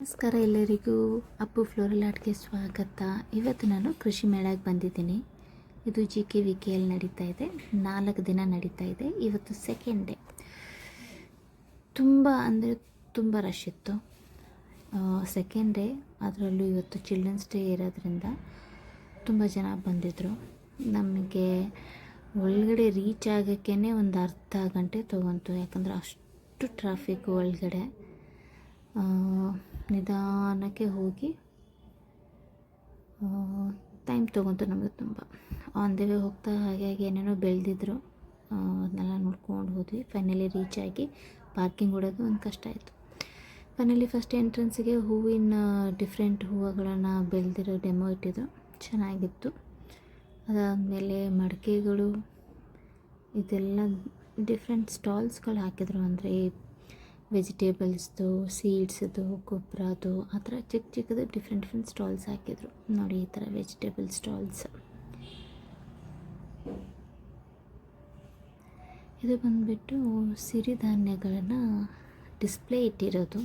ನಮಸ್ಕಾರ ಎಲ್ಲರಿಗೂ. ಅಪ್ಪು ಫ್ಲೋರಲ್ ಆರ್ಟ್ಗೆ ಸ್ವಾಗತ. ಇವತ್ತು ನಾನು ಕೃಷಿ ಮೇಳಕ್ಕೆ ಬಂದಿದ್ದೀನಿ. ಇದು GKVKL ನಡೀತಾ ಇದೆ. 4 ದಿನ ನಡೀತಾ ಇದೆ. ಇವತ್ತು ಸೆಕೆಂಡ್ ಡೇ. ತುಂಬ ರಶ್ ಇತ್ತು. ಸೆಕೆಂಡ್ ಡೇ, ಅದರಲ್ಲೂ ಇವತ್ತು ಚಿಲ್ಡ್ರನ್ಸ್ ಡೇ ಇರೋದ್ರಿಂದ ತುಂಬ ಜನ ಬಂದಿದ್ದರು. ನಮಗೆ ಒಳಗಡೆ ರೀಚ್ ಆಗೋಕ್ಕೇ ಒಂದು ಅರ್ಧ ಗಂಟೆ ತೊಗೊಂತು. ಯಾಕಂದರೆ ಅಷ್ಟು ಟ್ರಾಫಿಕ್ ಒಳಗಡೆ. ನಿಧಾನಕ್ಕೆ ಹೋಗಿ ಟೈಮ್ ತೊಗೊಂತು ನಮಗೆ ತುಂಬ. ಆನ್ ದ ವೇ ಹೋಗ್ತಾ ಹಾಗೆ ಏನೇನೋ ಬೆಳೆದಿದ್ರು, ಅದನ್ನೆಲ್ಲ ನೋಡ್ಕೊಂಡು ಹೋದ್ವಿ. ಫೈನಲಿ ರೀಚ್ ಆಗಿ ಪಾರ್ಕಿಂಗ್ ಹೊಡೋದು ಒಂದು ಕಷ್ಟ ಆಯಿತು. ಫೈನಲಿ ಫಸ್ಟ್ ಎಂಟ್ರೆನ್ಸಿಗೆ ಹೂವಿನ ಡಿಫ್ರೆಂಟ್ ಹೂವುಗಳನ್ನು ಬೆಳೆದಿರೋ ಡೆಮೋ ಇಟ್ಟಿದ್ರು, ಚೆನ್ನಾಗಿತ್ತು. ಅದಾದಮೇಲೆ ಮಡಿಕೆಗಳು, ಇದೆಲ್ಲ ಡಿಫ್ರೆಂಟ್ ಸ್ಟಾಲ್ಸ್ಗಳು ಹಾಕಿದ್ರು. ಅಂದರೆ ವೆಜಿಟೇಬಲ್ಸ್ದು, ಸೀಡ್ಸ್ದು, ಗೊಬ್ಬರದು, ಆ ಥರ ಚಿಕ್ಕದು ಡಿಫ್ರೆಂಟ್ ಸ್ಟಾಲ್ಸ್ ಹಾಕಿದ್ರು. ನೋಡಿ, ಈ ಥರ ವೆಜಿಟೇಬಲ್ ಸ್ಟಾಲ್ಸ್. ಇದು ಬಂದುಬಿಟ್ಟು ಸಿರಿಧಾನ್ಯಗಳನ್ನು ಡಿಸ್ಪ್ಲೇ ಇಟ್ಟಿರೋದು.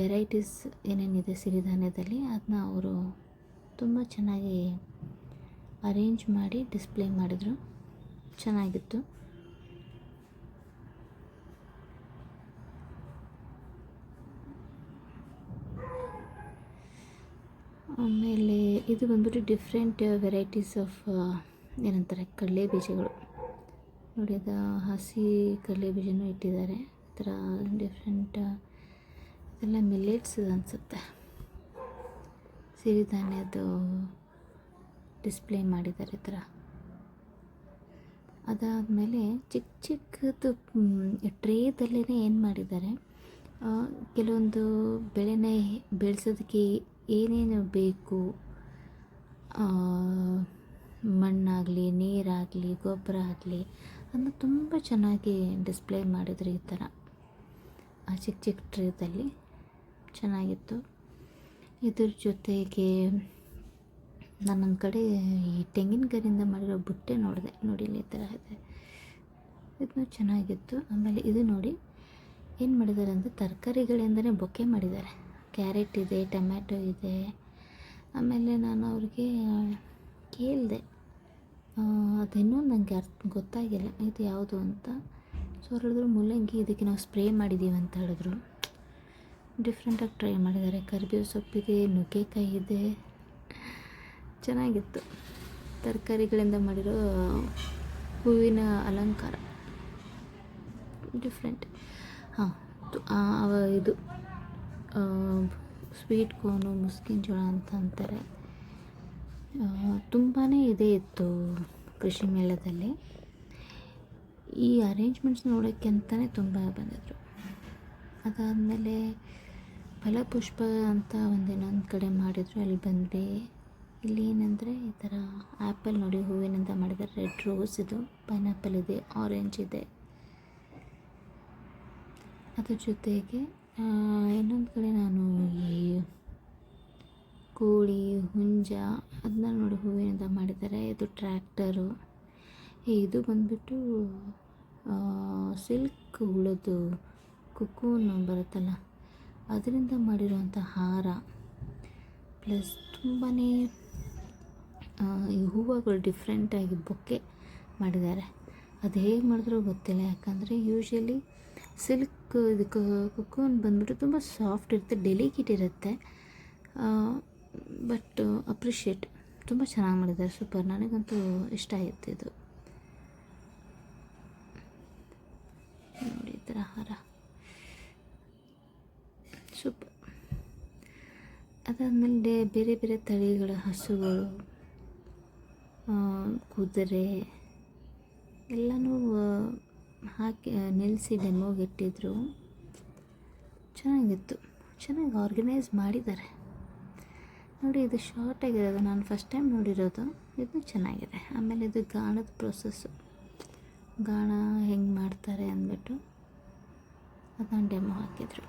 ವೆರೈಟೀಸ್ ಏನೇನಿದೆ ಸಿರಿಧಾನ್ಯದಲ್ಲಿ ಅದನ್ನ ಅವರು ತುಂಬ ಚೆನ್ನಾಗಿ ಅರೇಂಜ್ ಮಾಡಿ ಡಿಸ್ಪ್ಲೇ ಮಾಡಿದರು. ಚೆನ್ನಾಗಿತ್ತು. ಆಮೇಲೆ ಇದು ಬಂದ್ಬಿಟ್ಟು ಡಿಫ್ರೆಂಟ್ ವೆರೈಟೀಸ್ ಆಫ್ ಏನಂತಾರೆ ಕಡಲೆ ಬೀಜಗಳು. ನೋಡಿ, ಅದು ಹಸಿ ಕಡಲೆ ಬೀಜನೂ ಇಟ್ಟಿದ್ದಾರೆ. ಈ ಥರ ಡಿಫ್ರೆಂಟ್ ಇದೆಲ್ಲ ಮಿಲ್ಲೆಟ್ಸ್ ಅನಿಸುತ್ತೆ. ಸಿರಿಧಾನ್ಯದ್ದು ಡಿಸ್ಪ್ಲೇ ಮಾಡಿದ್ದಾರೆ ಈ ಥರ. ಅದಾದಮೇಲೆ ಚಿಕ್ಕದು ಟ್ರೇದಲ್ಲೇ ಏನು ಮಾಡಿದ್ದಾರೆ, ಕೆಲವೊಂದು ಬೆಳೆನ ಬೆಳೆಸೋದಕ್ಕೆ ಏನೇನು ಬೇಕು, ಮಣ್ಣಾಗಲಿ, ನೀರಾಗಲಿ, ಗೊಬ್ಬರ ಆಗಲಿ, ಅದನ್ನು ತುಂಬ ಚೆನ್ನಾಗಿ ಡಿಸ್ಪ್ಲೇ ಮಾಡಿದ್ರು. ಈ ಥರ ಆ ಚಿಕ್ಕ ಟ್ರೇದಲ್ಲಿ ಚೆನ್ನಾಗಿತ್ತು. ಇದ್ರ ಜೊತೆಗೆ ನಾನೊಂದು ಕಡೆ ಈ ತೆಂಗಿನಕಾಯಿಂದ ಮಾಡಿರೋ ಬುಟ್ಟೆ ನೋಡಿದೆ. ನೋಡಿ, ಈ ಥರ ಇದೆ. ಇದನ್ನು ಚೆನ್ನಾಗಿತ್ತು. ಆಮೇಲೆ ಇದು ನೋಡಿ ಏನು ಮಾಡಿದ್ದಾರೆ ಅಂದರೆ ತರಕಾರಿಗಳಿಂದಲೇ ಬೊಕ್ಕೆ ಮಾಡಿದ್ದಾರೆ. ಕ್ಯಾರೆಟ್ ಇದೆ, ಟೊಮ್ಯಾಟೊ ಇದೆ. ಆಮೇಲೆ ನಾನು ಅವ್ರಿಗೆ ಕೇಳಿದೆ, ಅದಿನ್ನೂ ನನಗೆ ಗೊತ್ತಾಗಿಲ್ಲ ಇದು ಯಾವುದು ಅಂತ. ಸೊ ಅವ್ರು ಹೇಳಿದ್ರು, ಮೂಲಂಗಿ, ಇದಕ್ಕೆ ನಾವು ಸ್ಪ್ರೇ ಮಾಡಿದ್ದೀವಿ ಅಂತ ಹೇಳಿದ್ರು. ಡಿಫ್ರೆಂಟಾಗಿ ಟ್ರೈ ಮಾಡಿದ್ದಾರೆ. ಕರಿಬೇವು ಸೊಪ್ಪಿದೆ, ನುಗ್ಗೆಕಾಯಿ ಇದೆ. ಚೆನ್ನಾಗಿತ್ತು. ತರಕಾರಿಗಳಿಂದ ಮಾಡಿರೋ ಹೂವಿನ ಅಲಂಕಾರ ಡಿಫ್ರೆಂಟ್. ಇದು ಸ್ವೀಟ್ ಕೋನು, ಮುಸ್ಕಿನ ಜೋಳ ಅಂತ ಅಂತಾರೆ. ತುಂಬಾ ಇತ್ತು ಕೃಷಿ ಮೇಳದಲ್ಲಿ. ಈ ಅರೇಂಜ್ಮೆಂಟ್ಸ್ ನೋಡೋಕ್ಕೆ ಅಂತಲೇ ತುಂಬ ಬಂದಿದ್ದರು. ಅದಾದಮೇಲೆ ಫಲಪುಷ್ಪ ಅಂತ ಇನ್ನೊಂದು ಕಡೆ ಮಾಡಿದರು. ಅಲ್ಲಿ ಬಂದ್ವಿ. ಇಲ್ಲಿ ಏನಂದರೆ ಈ ಥರ ಆ್ಯಪಲ್ ನೋಡಿ, ಹೂವಿನಿಂದ ಮಾಡಿದ್ದಾರೆ. ರೆಡ್ ರೋಸ್ ಇದು, ಪೈನಾಪಲ್ ಇದೆ, ಆರೆಂಜ್ ಇದೆ. ಅದ್ರ ಜೊತೆಗೆ ಇನ್ನೊಂದು ಕಡೆ ನಾನು ಈ ಕೋಳಿ, ಹುಂಜ ಅದನ್ನ ನೋಡಿ ಹೂವಿನಿಂದ ಮಾಡಿದ್ದಾರೆ. ಇದು ಟ್ರ್ಯಾಕ್ಟರು. ಇದು ಬಂದುಬಿಟ್ಟು ಸಿಲ್ಕ್ ಹುಳದ್ದು ಕುಕೂನ್ ಬರುತ್ತಲ್ಲ, ಅದರಿಂದ ಮಾಡಿರುವಂಥ ಹಾರ. ಪ್ಲಸ್ ತುಂಬಾ ಈ ಹೂವುಗಳು ಡಿಫ್ರೆಂಟಾಗಿ ಬೊಕ್ಕೆ ಮಾಡಿದ್ದಾರೆ. ಅದು ಹೇಗೆ ಮಾಡಿದ್ರೂ ಗೊತ್ತಿಲ್ಲ. ಯಾಕಂದರೆ ಯೂಶ್ವಲಿ ಸಿಲ್ಕ್ ಇದಕ್ಕೆ ಕುಕೂನ್ ಬಂದುಬಿಟ್ಟು ತುಂಬ ಸಾಫ್ಟ್ ಇರುತ್ತೆ, ಡೆಲಿಕೇಟ್ ಇರುತ್ತೆ. ಬಟ್ ಅಪ್ರಿಷಿಯೇಟ್, ತುಂಬ ಚೆನ್ನಾಗಿ ಮಾಡಿದ್ದಾರೆ. ಸೂಪರ್. ನನಗಂತೂ ಇಷ್ಟ ಆಯಿತು ಇದು. ನೋಡಿ, ಈ ಥರ ಹಾರ ಸೂಪರ್. ಅದಾದಮೇಲೆ ಬೇರೆ ಬೇರೆ ತಳಿಗಳ ಹಸುಗಳು, ಕುದುರೆ ಎಲ್ಲನೂ ಹಾಕಿ ನಿಲ್ಲಿಸಿ ಡೆಮೋಗೆ ಇಟ್ಟಿದ್ರು. ಚೆನ್ನಾಗಿತ್ತು. ಚೆನ್ನಾಗಿ ಆರ್ಗನೈಸ್ ಮಾಡಿದ್ದಾರೆ. ನೋಡಿ, ಇದು ಶಾರ್ಟ್ ಆಗಿರೋದು, ನಾನು ಫಸ್ಟ್ ಟೈಮ್ ನೋಡಿರೋದು. ಇದು ಚೆನ್ನಾಗಿದೆ. ಆಮೇಲೆ ಇದು ಗಾಣದ ಪ್ರೊಸೆಸ್ಸು, ಗಾಣ ಹೆಂಗೆ ಮಾಡ್ತಾರೆ ಅಂದ್ಬಿಟ್ಟು ಅದನ್ನು ಡೆಮೋ ಹಾಕಿದರು.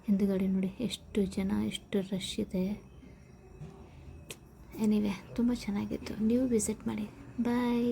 ಹಿಂದುಗಡೆ ನೋಡಿ ಎಷ್ಟು ಜನ, ಎಷ್ಟು ರಶ್ ಇದೆ. ಎನಿವೆ ತುಂಬ ಚೆನ್ನಾಗಿತ್ತು. ನೀವು ವಿಸಿಟ್ ಮಾಡಿ. ಬಾಯ್.